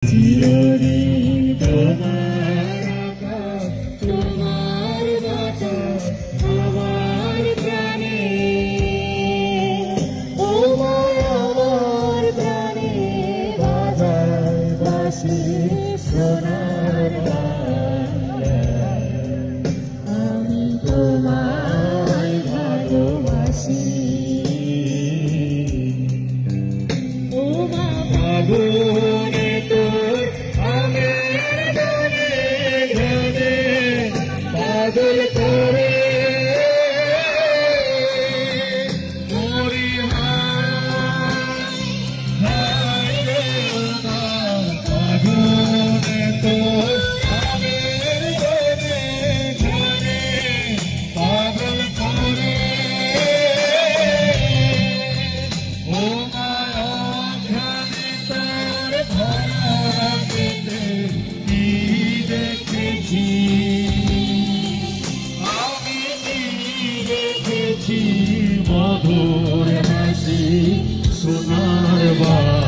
চিরদিন তোমার মতো আমার প্রাণে, ও আমার প্রাণে বাজায় বাঁশি সোনার বাংলা। আমি তোমায় ভালোবাসি, ও মা ফাগুনে তোর আমের গানে গানে পাগল করে মরি হায় রে মা। ফাগুনে তোর আমের গানে গানে পাগল করে ও মা অঘ্রাণে তোর ভরাতে কি দেখেছি আমি, কি দেখেছি মধুর হাসি সোনার বাংলা।